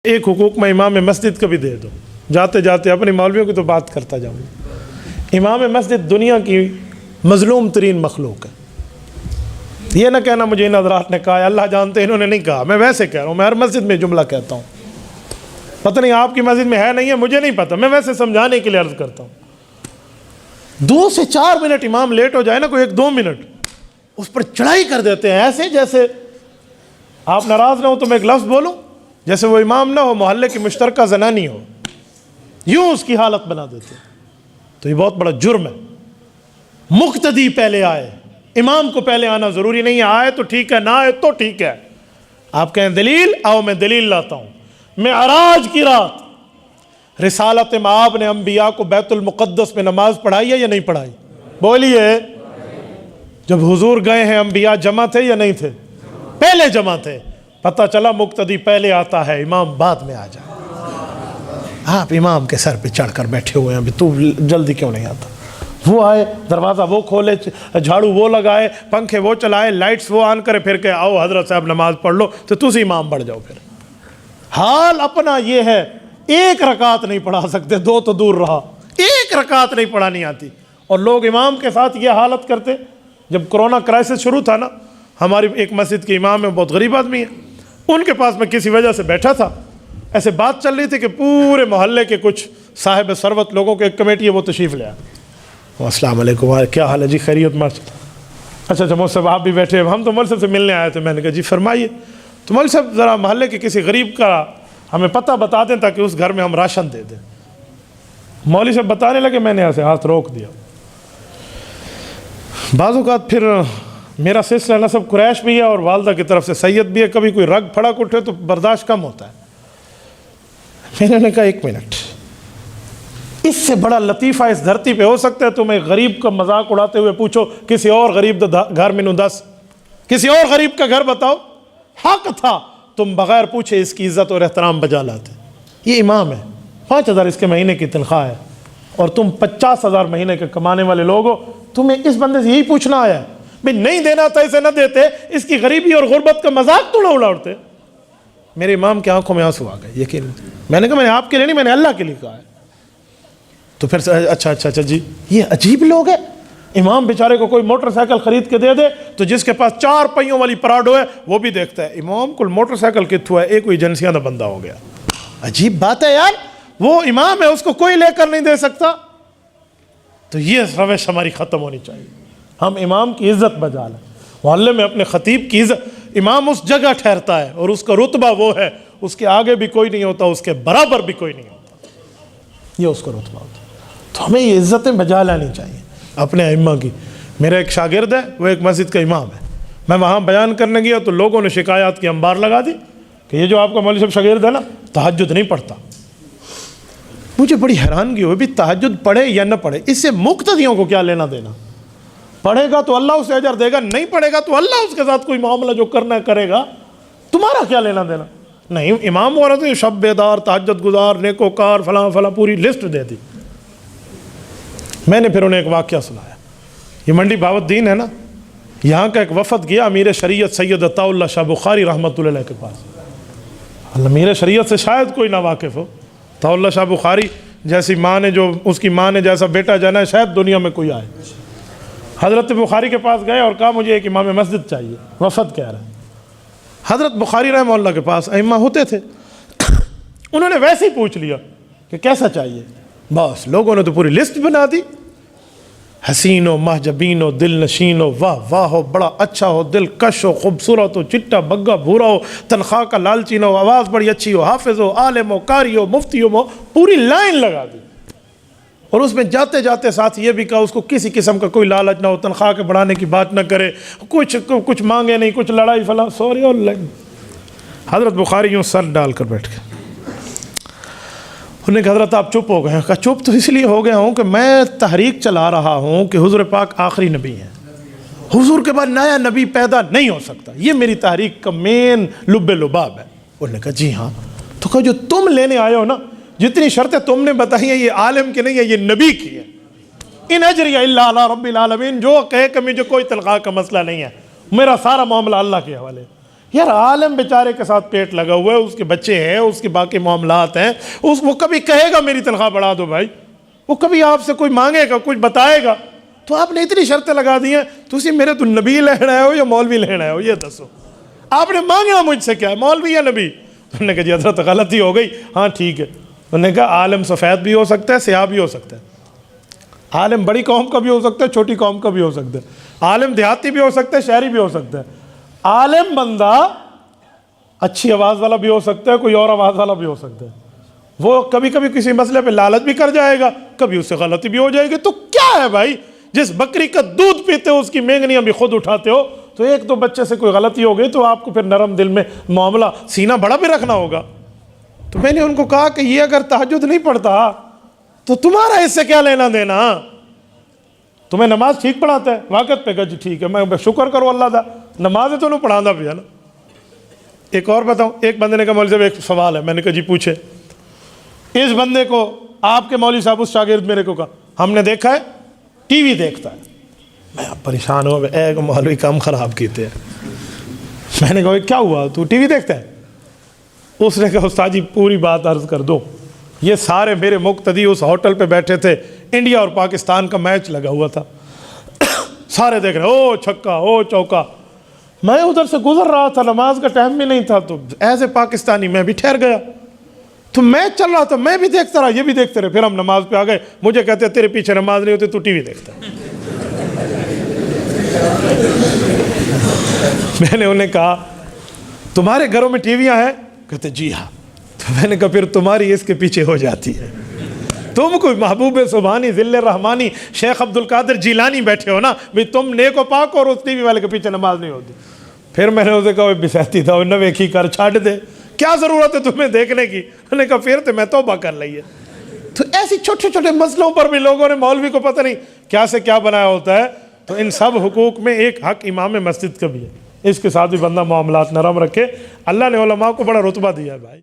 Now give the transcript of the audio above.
ایک حقوق میں امام مسجد کا بھی دے دو، جاتے جاتے اپنی مولویوں کی تو بات کرتا جاؤں گا۔ امام مسجد دنیا کی مظلوم ترین مخلوق ہے۔ یہ نہ کہنا مجھے ان حضرات نے کہا ہے، اللہ جانتے انہوں نے نہیں کہا، میں ویسے کہہ رہا ہوں، میں ہر مسجد میں جملہ کہتا ہوں۔ پتہ نہیں آپ کی مسجد میں ہے نہیں ہے، مجھے نہیں پتہ، میں ویسے سمجھانے کے لیے عرض کرتا ہوں۔ 2 سے 4 منٹ امام لیٹ ہو جائے نا، کوئی 1-2 منٹ اس پر چڑھائی کر دیتے ہیں، ایسے جیسے آپ ناراض نہ ہو تو میں ایک لفظ بولوں، جیسے وہ امام نہ ہو، محلے کی مشترکہ زنانی ہو، یوں اس کی حالت بنا دیتے ہیں۔ تو یہ بہت بڑا جرم ہے۔ مقتدی پہلے آئے، امام کو پہلے آنا ضروری نہیں ہے، آئے تو ٹھیک ہے، نہ آئے تو ٹھیک ہے۔ آپ کہیں دلیل، آؤ میں دلیل لاتا ہوں۔ معراج کی رات رسالت مآب نے انبیاء کو بیت المقدس میں نماز پڑھائی ہے یا نہیں پڑھائی؟ بولیے۔ جب حضور گئے ہیں انبیاء جمع تھے یا نہیں تھے؟ پہلے جمع تھے۔ پتہ چلا مقتدی پہلے آتا ہے، امام بعد میں آ جائے۔ آپ امام کے سر پہ چڑھ کر بیٹھے ہوئے ہیں، ابھی تو جلدی کیوں نہیں آتا؟ وہ آئے، دروازہ وہ کھولے، جھاڑو وہ لگائے، پنکھے وہ چلائے، لائٹس وہ آن کرے، پھر کہ آؤ حضرت صاحب نماز پڑھ لو، تو تسی امام بڑھ جاؤ۔ پھر حال اپنا یہ ہے، 1 رکعت نہیں پڑھا سکتے، 2 تو دور رہا، 1 رکعت نہیں پڑھانی آتی، اور لوگ امام کے ساتھ یہ حالت کرتے۔ جب کرونا کرائسس شروع تھا نا، ہماری ایک مسجد کے امام ہے، بہت غریب آدمی ہے، ان کے پاس میں کسی وجہ سے بیٹھا تھا، ایسے بات چل رہی تھی کہ پورے محلے کے کچھ صاحب ثروت لوگوں کے ایک کمیٹی ہے، وہ تشریف لے آئے۔ السلام علیکم، کیا حال ہے جی، خیریت؟ اچھا مولوی صاحب آپ بھی بیٹھے، ہم تو مولوی صاحب سے ملنے آئے تھے۔ میں نے کہا جی فرمائیے۔ تو مولوی صاحب ذرا محلے کے کسی غریب کا ہمیں پتہ بتا دیں تاکہ اس گھر میں ہم راشن دے دیں۔ مولوی صاحب بتانے لگے، میں نے ایسے ہاتھ روک دیا۔ بعض اوقات پھر میرا سلسلہ نسب قریش بھی ہے اور والدہ کی طرف سے سید بھی ہے، کبھی کوئی رگ پھڑک اٹھے تو برداشت کم ہوتا ہے۔ میں نے کہا 1 منٹ، اس سے بڑا لطیفہ اس دھرتی پہ ہو سکتا ہے؟ تم ایک غریب کا مذاق اڑاتے ہوئے پوچھو کسی اور غریب گھر میں دس، کسی اور غریب کا گھر بتاؤ، حق تھا تم بغیر پوچھے اس کی عزت اور احترام بجا لاتے۔ یہ امام ہے، 5000 اس کے مہینے کی تنخواہ ہے، اور تم 50,000 مہینے کے کمانے والے لوگ ہو، تمہیں اس بندے سے یہی پوچھنا آیا ہے؟ بھئی نہیں دینا تھا اسے نہ دیتے، اس کی غریبی اور غربت کا مذاق توڑا اڑاتے۔ میرے امام کے آنکھوں میں آنسو آ گئے، یقین۔ میں نے کہا میں نے آپ کے لیے نہیں، میں نے اللہ کے لیے کہا ہے۔ تو پھر اچھا جی، یہ عجیب لوگ ہیں۔ امام بیچارے کو کوئی موٹر سائیکل خرید کے دے دے تو جس کے پاس 4 پہیوں والی پراڈو ہے وہ بھی دیکھتا ہے امام کو موٹر سائیکل کتھوا ہے، ایک کوئی ایجنسیاں دا بندہ ہو گیا۔ عجیب بات ہے یار، وہ امام ہے، اس کو کوئی لے کر نہیں دے سکتا۔ تو یہ روش ہماری ختم ہونی چاہیے۔ ہم امام کی عزت بجا لیں، محلے میں اپنے خطیب کی عزت۔ امام اس جگہ ٹھہرتا ہے اور اس کا رتبہ وہ ہے، اس کے آگے بھی کوئی نہیں ہوتا، اس کے برابر بھی کوئی نہیں ہوتا، یہ اس کا رتبہ ہوتا ہے۔ تو ہمیں یہ عزتیں بجا لانی چاہیے اپنے ائمہ کی۔ میرا ایک شاگرد ہے، وہ ایک مسجد کا امام ہے، میں وہاں بیان کرنے گیا تو لوگوں نے شکایات کی انبار لگا دی کہ یہ جو آپ کا مولوی صاحب شاگرد ہے نا، تہجد نہیں پڑھتا۔ مجھے بڑی حیرانگی ہوئی، بھی تہجد پڑھے یا نہ پڑھے، اس سے مقتدیوں کو کیا لینا دینا؟ پڑھے گا تو اللہ اسے اجر دے گا، نہیں پڑھے گا تو اللہ اس کے ساتھ کوئی معاملہ جو کرنا ہے کرے گا، تمہارا کیا لینا دینا؟ نہیں، امام ہو رہا تھا شب بیدار، تہجد گزار، نیکوکار، فلاں فلاں، پوری لسٹ دے دی۔ میں نے پھر انہیں ایک واقعہ سنایا۔ یہ منڈی بہاوت دین ہے نا، یہاں کا ایک وفد گیا امیر شریعت سید عطاء اللہ شاہ بخاری رحمۃ اللہ علیہ کے پاس۔ امیر شریعت سے شاید کوئی نا واقف ہو، عطاء اللہ شاہ بخاری جیسی ماں نے، جو اس کی ماں نے جیسا بیٹا جانا ہے، شاید دنیا میں کوئی آئے۔ حضرت بخاری کے پاس گئے اور کہا مجھے ایک امام مسجد چاہیے، وفد کہہ رہے ہیں۔ حضرت بخاری رحمہ اللہ کے پاس ائمہ ہوتے تھے، انہوں نے ویسے ہی پوچھ لیا کہ کیسا چاہیے، بس لوگوں نے تو پوری لسٹ بنا دی، حسین ہو، محجبین ہو، دل نشین ہو، واہ واہ ہو، بڑا اچھا ہو، دل کش ہو، خوبصورت ہو، چٹا بگا بھورا ہو، تنخواہ کا لالچی نہ ہو، آواز بڑی اچھی ہو، حافظ ہو، عالم ہو، قاری ہو، مفتی ہو، پوری لائن لگا دی۔ اور اس میں جاتے جاتے ساتھ یہ بھی کہا اس کو کسی قسم کا کوئی لالچ نہ ہو، تنخواہ کے بڑھانے کی بات نہ کرے، کچھ مانگے نہیں، کچھ لڑائی فلاں سوری اور حضرت بخاری یوں سر ڈال کر بیٹھ گئے۔ انہوں نے کہا حضرت آپ چپ ہو گئے ہیں؟ کہا چپ تو اس لیے ہو گیا ہوں کہ میں تحریک چلا رہا ہوں کہ حضور پاک آخری نبی ہیں، حضور کے بعد نیا نبی پیدا نہیں ہو سکتا، یہ میری تحریک کا مین لب لباب ہے۔ انہوں نے کہا جی ہاں۔ تو کہا جو تم لینے آئے ہو نا، جتنی شرطیں تم نے بتائی ہیں یہ عالم کی نہیں ہے، یہ نبی کی ہے۔ ان اجری الا علی رب العالمین، جو کہے کہ مجھے کوئی تنخواہ کا مسئلہ نہیں ہے، میرا سارا معاملہ اللہ کے حوالے۔ یار عالم بیچارے کے ساتھ پیٹ لگا ہوا ہے، اس کے بچے ہیں، اس کے باقی معاملات ہیں، وہ کبھی کہے گا میری تنخواہ بڑھا دو بھائی، وہ کبھی آپ سے کوئی مانگے گا، کچھ بتائے گا؟ تو آپ نے اتنی شرطیں لگا دی ہیں، تسی میرے تو نبی لینا ہے ہو یا مولوی لینا ہے ہو، یہ دسو آپ نے مانگنا مجھ سے کیا ہے، مولوی یا نبی؟ انہوں نے کہا جی حضرت غلطی ہو گئی، ہاں ٹھیک ہے۔ انہوں نے کہا عالم سفید بھی ہو سکتا ہے، سیاہ بھی ہو سکتا ہے، عالم بڑی قوم کا بھی ہو سکتا ہے، چھوٹی قوم کا بھی ہو سکتا ہے، عالم دیہاتی بھی ہو سکتا ہے، شہری بھی ہو سکتا ہے، عالم بندہ اچھی آواز والا بھی ہو سکتا ہے، کوئی اور آواز والا بھی ہو سکتا ہے، وہ کبھی کبھی کسی مسئلے پہ لالچ بھی کر جائے گا، کبھی اس سے غلطی بھی ہو جائے گی۔ تو کیا ہے بھائی، جس بکری کا دودھ پیتے ہو اس کی مینگنیاں بھی خود اٹھاتے ہو، تو ایک دو بچے سے کوئی غلطی ہو گئی تو آپ کو پھر نرم دل میں معاملہ سینہ بڑا بھی رکھنا ہوگا۔ تو میں نے ان کو کہا کہ یہ اگر تہجد نہیں پڑھتا تو تمہارا اس سے کیا لینا دینا؟ تمہیں نماز ٹھیک پڑھاتا ہے وقت پہ؟ جی ٹھیک ہے، میں شکر کرو اللہ دا، نماز تو نہیں پڑھانا بھی ہے نا۔ ایک اور بتاؤں، ایک بندے نے کہا مولوی صاحب ایک سوال ہے، میں نے کہا جی پوچھے۔ اس بندے کو آپ کے مولوی صاحب، اس شاگرد میرے کو کہا ہم نے دیکھا ہے ٹی وی دیکھتا ہے۔ میں پریشان ہوا، ایک مولوی کام خراب کیتے ہیں۔ میں نے کہا کیا ہوا، تو ٹی وی دیکھتا ہے؟ اس نے کہا استاد جی پوری بات عرض کر دو، یہ سارے میرے مقتدی اس ہوٹل پہ بیٹھے تھے، انڈیا اور پاکستان کا میچ لگا ہوا تھا، سارے دیکھ رہے او چھکا او چوکا، میں ادھر سے گزر رہا تھا، نماز کا ٹائم بھی نہیں تھا، تو ایز اے پاکستانی میں بھی ٹھہر گیا، تو میچ چل رہا تھا، میں بھی دیکھتا رہا، یہ بھی دیکھتے رہے، پھر ہم نماز پہ آ گئے، مجھے کہتے تیرے پیچھے نماز نہیں ہوتی، تو ٹی وی دیکھتا۔ میں نے انہیں کہا تمہارے گھروں میں ٹی ویاں ہیں؟ کہتے جی ہاں۔ تو میں نے کہا پھر تمہاری اس کے پیچھے ہو جاتی ہے، تم کوئی محبوب سبحانی ذل رحمانی شیخ عبد القادر جیلانی بیٹھے ہو نا بھی، تم نیک و پاک اور اس ٹی وی والے کے پیچھے نماز نہیں ہوتی۔ پھر میں نے اسے کہا بسیتی تھا نہ ویکھی کر چھاڑ دے، کیا ضرورت ہے تمہیں دیکھنے کی؟ انہوں نے کہا پھر تو میں توبہ کر لئیے۔ تو ایسی چھوٹے چھوٹے مسئلوں پر بھی لوگوں نے مولوی کو پتہ نہیں کیا سے کیا بنایا ہوتا ہے۔ تو ان سب حقوق میں ایک حق امام مسجد کا بھی ہے، اس کے ساتھ بھی بندہ معاملات نرم رکھے۔ اللہ نے علماء کو بڑا رتبہ دیا ہے بھائی۔